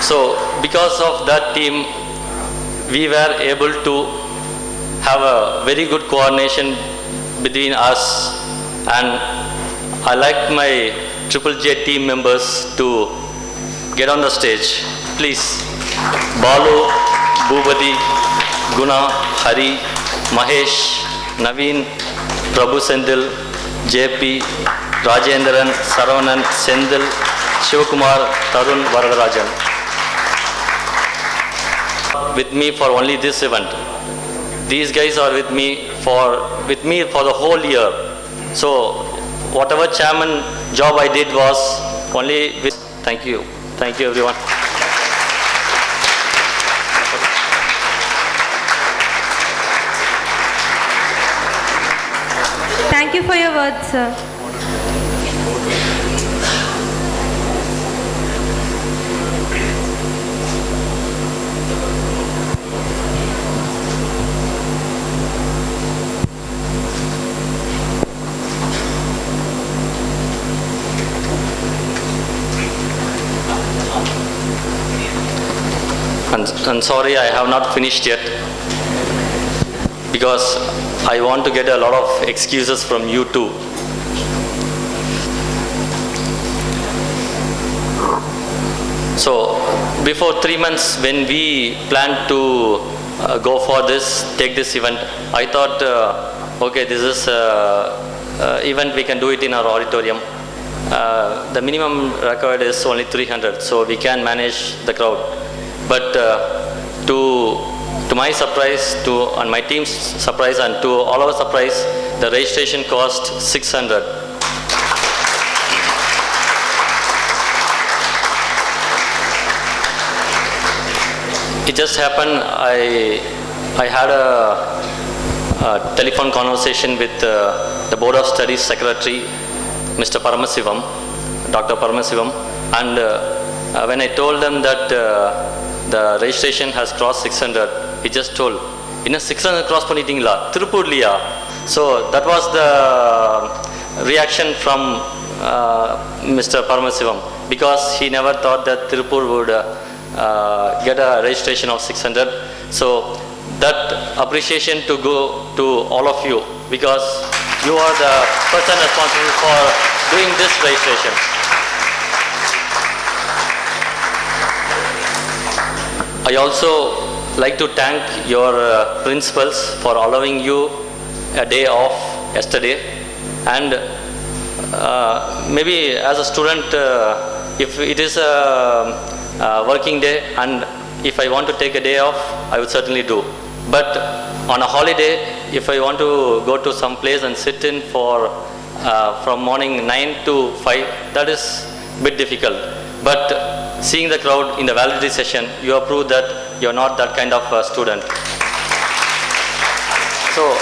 So because of that team, we were able to have a very good coordination between us, and I like my Triple J team members to get on the stage. Please, Balu, Bhubadi, Guna, Hari, Mahesh, Naveen, Prabhu Sendil, JP, Rajendran, Saravanan, Sendil, Shivakumar, Tarun, Varadarajan. With me for only this event. These guys are with me for the whole year. So whatever chairman job I did was only with. Thank you everyone. Thank you for your words, sir. And sorry, I have not finished yet because I want to get a lot of excuses from you too. So before 3 months, when we planned to go for take this event, I thought, okay, this is event, we can do it in our auditorium. The minimum required is only 300, so we can manage the crowd. But to my surprise, and my team's surprise, and to all our surprise, the registration cost 600. It just happened, I had a telephone conversation with the Board of Studies Secretary, Mr. Paramasivam, Dr. Paramasivam, and when I told them that the registration has crossed 600, he just told, "Inna 600 cross pannittingala, Tirupurliya." So that was the reaction from Mr. Paramasivam, because he never thought that Tirupur would get a registration of 600. So that appreciation to go to all of you, because you are the person responsible for doing this registration. I also like to thank your principals for allowing you a day off yesterday, and maybe as a student, if it is a working day and if I want to take a day off, I would certainly do. But on a holiday, if I want to go to some place and sit in for from morning 9 to 5, that is a bit difficult. But seeing the crowd in the validity session, you have proved that you are not that kind of student. So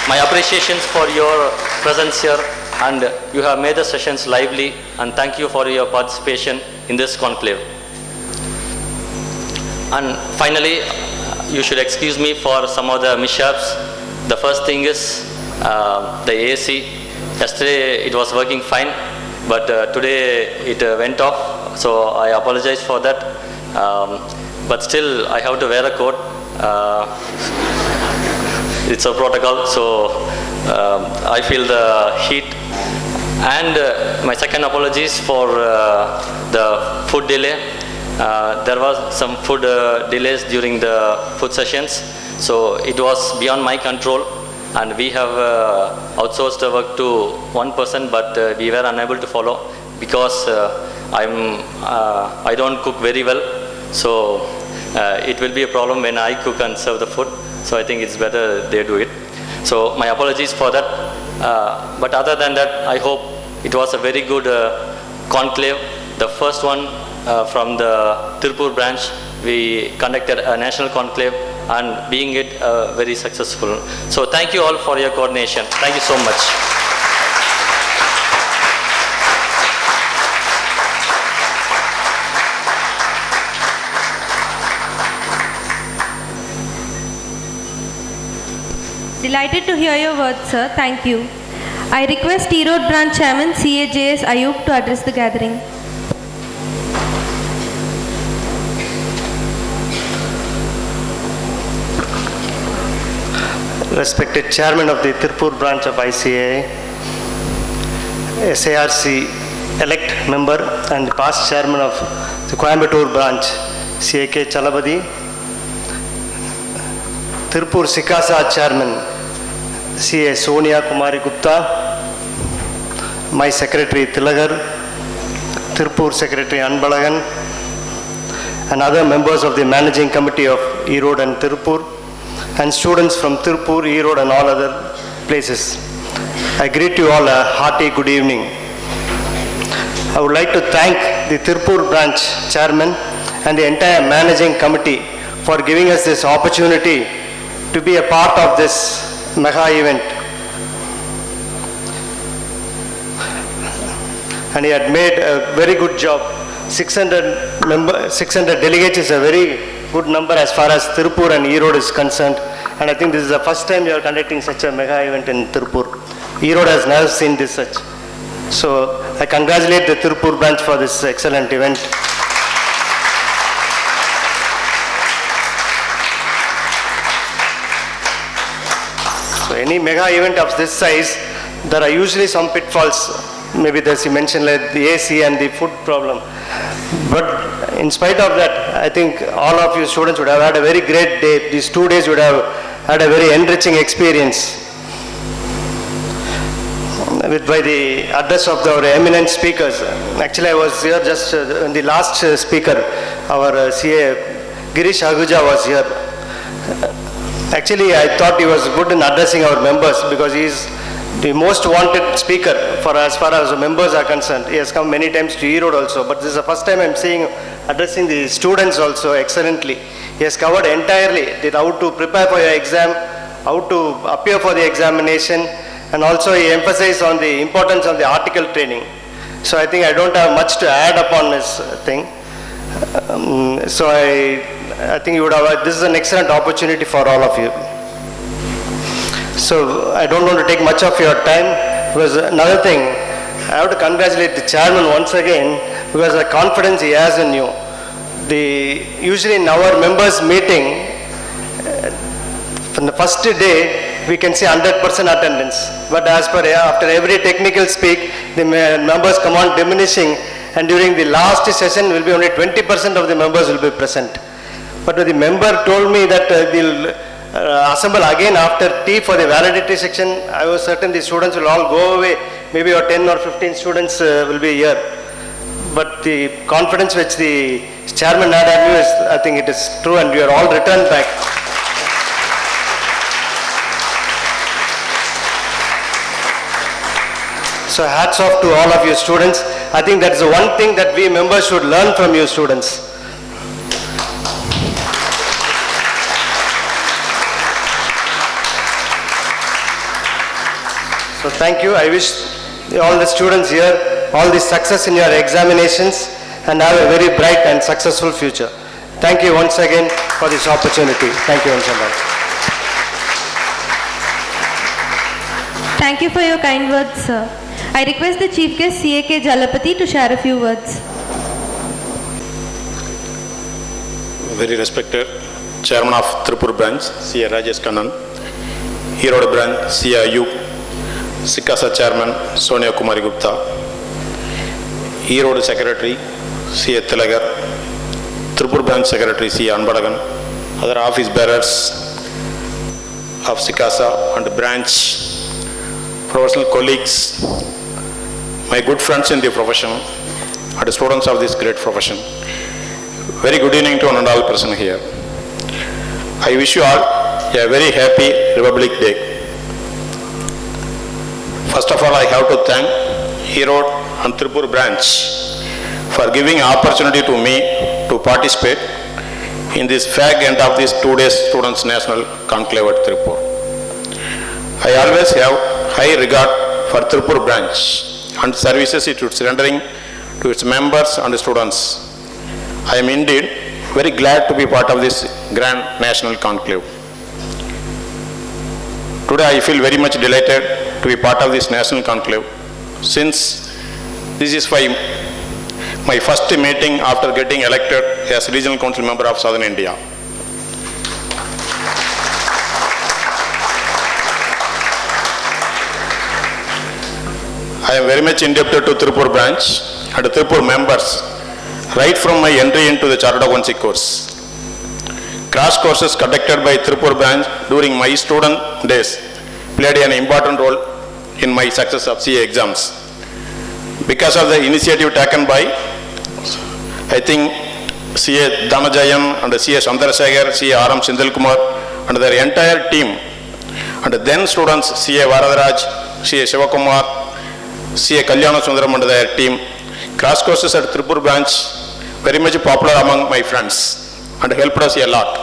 my appreciations for your presence here, and you have made the sessions lively, and thank you for your participation in this conclave. And finally, you should excuse me for some of the mishaps. The first thing is the AC. Yesterday it was working fine, but today it went off. So I apologize for that. But still, I have to wear a coat. It's a protocol, so I feel the heat. And my second apologies for the food delay. There was some food delays during the food sessions, so it was beyond my control, and we have outsourced the work to one person, but we were unable to follow because I don't cook very well, so it will be a problem when I cook and serve the food. So I think it's better they do it. So my apologies for that. But other than that, I hope it was a very good conclave. The first one from the Tirupur branch, we conducted a national conclave, and being it very successful. So thank you all for your coordination. Thank you so much. Delighted to hear your words, sir. Thank you. I request T-Road Branch Chairman CAJS Ayub to address the gathering. respected Chairman of the Tirupur branch of ICAI, SARC elect member and past Chairman of the Coimbatore branch, CAK Chalabadi, Tirupur Sikasa Chairman, CA Sonia Kumari Gupta, my Secretary Tilagar, Tirupur Secretary Anbalagan, and other members of the Managing Committee of Erode and Tirupur, and students from Tirupur, Erode and all other places. I greet you all a hearty good evening. I would like to thank the Tirupur branch chairman and the entire managing committee for giving us this opportunity to be a part of this mega event. And he had made a very good job. 600 delegates is a very good number as far as Tirupur and Erode is concerned. And I think this is the first time you are conducting such a mega event in Tirupur. Erode has never seen this such. So I congratulate the Tirupur branch for this excellent event. So any mega event of this size, there are usually some pitfalls. Maybe there's, you mentioned like the AC and the food problem. But in spite of that, I think all of you students would have had a very great day. These 2 days would have had a very enriching experience. By the address of our eminent speakers. Actually, I was here just when the last speaker, our CA Girish Ahuja was here. Actually, I thought he was good in addressing our members because he is the most wanted speaker for as far as the members are concerned. He has come many times to Erode also, but this is the first time I am seeing addressing the students also excellently. He has covered entirely how to prepare for your exam, how to appear for the examination, and also he emphasized on the importance of the article training. So I think I don't have much to add upon this thing. So I think you would have, this is an excellent opportunity for all of you. So I don't want to take much of your time, because another thing, I have to congratulate the chairman once again because the confidence he has in you. Usually in our members meeting, from the first day, we can see 100% attendance. But as per after every technical speak, the numbers come on diminishing, and during the last session will be only 20% of the members will be present. But the member told me that they'll assemble again after tea for the validity section. I was certain the students will all go away. Maybe 10 or 15 students will be here. But the confidence which the chairman had at you is, I think it is true, and you are all returned back. So hats off to all of you students. I think that is the one thing that we members should learn from you students. So thank you. I wish all the students here all the success in your examinations and have a very bright and successful future. Thank you once again for this opportunity. Thank you once again. Thank you for your kind words, sir. I request the Chief Guest CAK Jalapati to share a few words. Very respected Chairman of Tirupur branch, C.A. Rajesh Kannan, Erode branch, C.A. Ayub, Sikasa Chairman, Sonia Kumari Gupta, Erode Secretary, C.A. Tilagar, Tirupur branch Secretary, C.A. Anbalagan, other office bearers of Sikasa and branch, professional colleagues, my good friends in the profession and students of this great profession. Very good evening to one and all present here. I wish you all a very happy Republic Day. First of all, I have to thank Erode and Tirupur branch for giving opportunity to me to participate in this fag end of this 2 days Students National Conclave at Tirupur. I always have high regard for Tirupur branch and services it is rendering to its members and students. I am indeed very glad to be part of this grand national conclave. Today I feel very much delighted to be part of this national conclave, since this is my first meeting after getting elected as regional council member of Southern India. I am very much indebted to Tirupur branch and Tirupur members right from my entry into the Chartered Accountancy course. Crash courses conducted by Tirupur branch during my student days played an important role in my success of CA exams. Because of the initiative taken by, I think, CA Dhanajayam and CA Chandrasekhar, CA R.M. Sindhilkumar and their entire team, and then students CA Varadaraj, CA Shivakumar, CA Kalyana Sundaram and their team, crash courses at Tirupur branch very much popular among my friends and helped us a lot.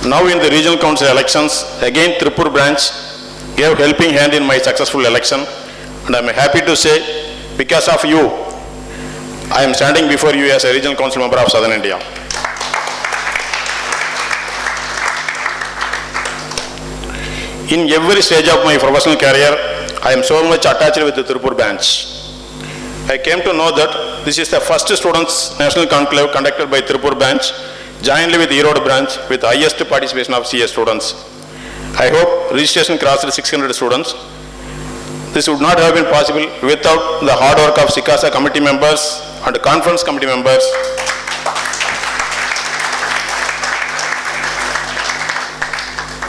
Now in the regional council elections, again Tirupur branch gave helping hand in my successful election, and I am happy to say, because of you, I am standing before you as a regional council member of Southern India. In every stage of my professional career, I am so much attached with the Tirupur branch. I came to know that this is the first students' national conclave conducted by Tirupur branch, jointly with Erode branch, with highest participation of CA students. I hope registration crossed 600 students. This would not have been possible without the hard work of SICASA committee members and conference committee members.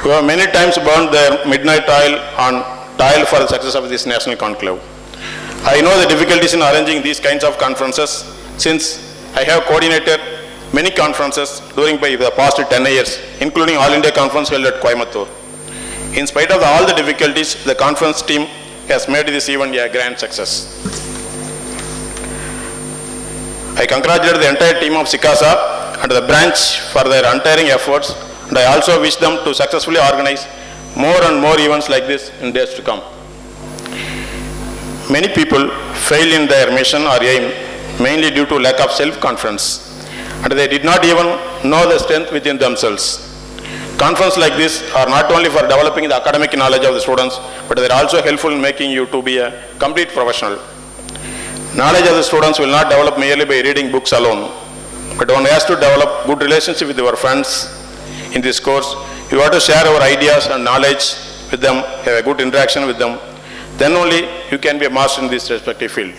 Who have many times burned their midnight toil for the success of this national conclave. I know the difficulties in arranging these kinds of conferences since I have coordinated many conferences during the past 10 years, including All India Conference held at Coimbatore. In spite of all the difficulties, the conference team has made this event a grand success. I congratulate the entire team of SICASA and the branch for their untiring efforts, and I also wish them to successfully organize more and more events like this in days to come. Many people fail in their mission or aim mainly due to lack of self-confidence, and they did not even know the strength within themselves. Conferences like this are not only for developing the academic knowledge of the students, but they are also helpful in making you to be a complete professional. Knowledge of the students will not develop merely by reading books alone, but one has to develop good relationship with your friends in this course. You have to share our ideas and knowledge with them, have a good interaction with them. Then only you can be a master in this respective field.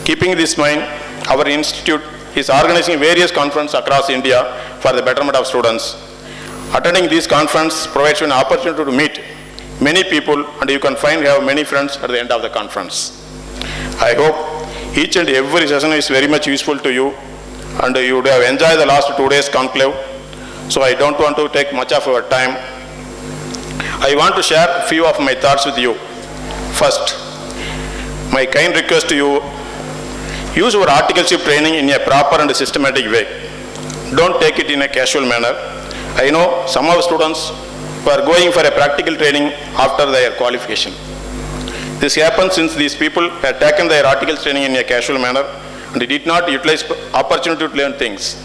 Keeping this in mind, our institute is organizing various conferences across India for the betterment of students. Attending these conferences provides you an opportunity to meet many people, and you can have many friends at the end of the conference. I hope each and every session is very much useful to you, and you would have enjoyed the last 2 days conclave. So I don't want to take much of your time. I want to share a few of my thoughts with you. First, my kind request to you, use your articleship training in a proper and systematic way. Don't take it in a casual manner. I know some of students who are going for a practical training after their qualification. This happens since these people had taken their articles training in a casual manner and did not utilize opportunity to learn things.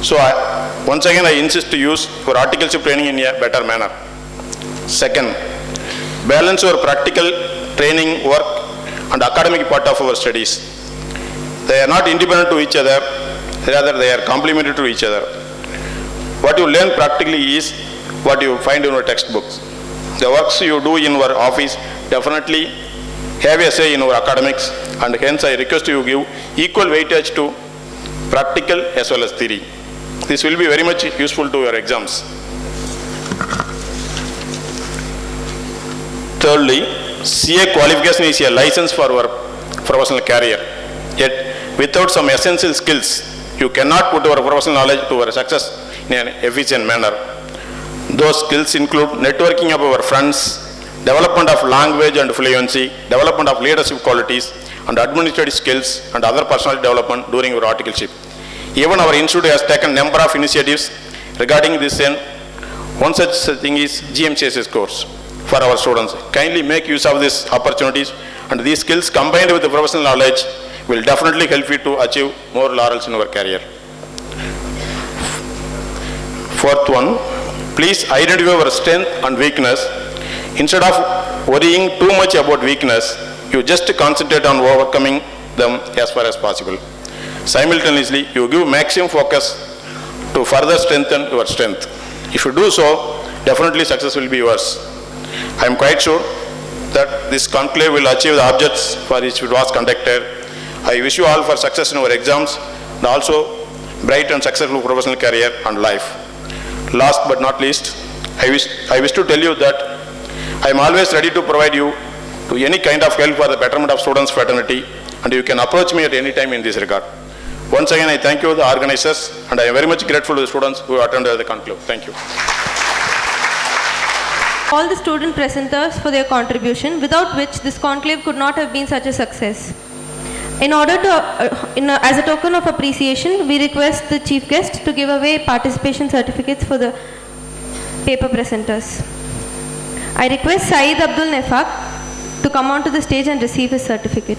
So once again I insist to use your articleship training in a better manner. Second, balance your practical training work and academic part of our studies. They are not independent to each other, rather they are complementary to each other. What you learn practically is what you find in your textbooks. The works you do in your office definitely have a say in your academics, and hence I request you give equal weightage to practical as well as theory. This will be very much useful to your exams. Thirdly, CA qualification is a license for our professional career. Yet, without some essential skills, you cannot put your professional knowledge to your success in an efficient manner. Those skills include networking of our friends, development of language and fluency, development of leadership qualities, and administrative skills, and other personal development during your articleship. Even our institute has taken a number of initiatives regarding this end. One such thing is GMCSS course for our students. Kindly make use of these opportunities, and these skills combined with the professional knowledge will definitely help you to achieve more laurels in your career. Fourth one, please identify your strength and weakness. Instead of worrying too much about weakness, you just concentrate on overcoming them as far as possible. Simultaneously, you give maximum focus to further strengthen your strength. If you do so, definitely success will be yours. I am quite sure that this conclave will achieve the objects for which it was conducted. I wish you all for success in your exams and also bright and successful professional career and life. Last but not least, I wish to tell you that I am always ready to provide you to any kind of help for the betterment of students' fraternity, and you can approach me at any time in this regard. Once again, I thank you, the organizers, and I am very much grateful to the students who attended the conclave. Thank you. All the student presenters for their contribution, without which this conclave could not have been such a success. In order to, as a token of appreciation, we request the chief guest to give away participation certificates for the paper presenters. I request Saeed Abdul Nefaq to come onto the stage and receive his certificate.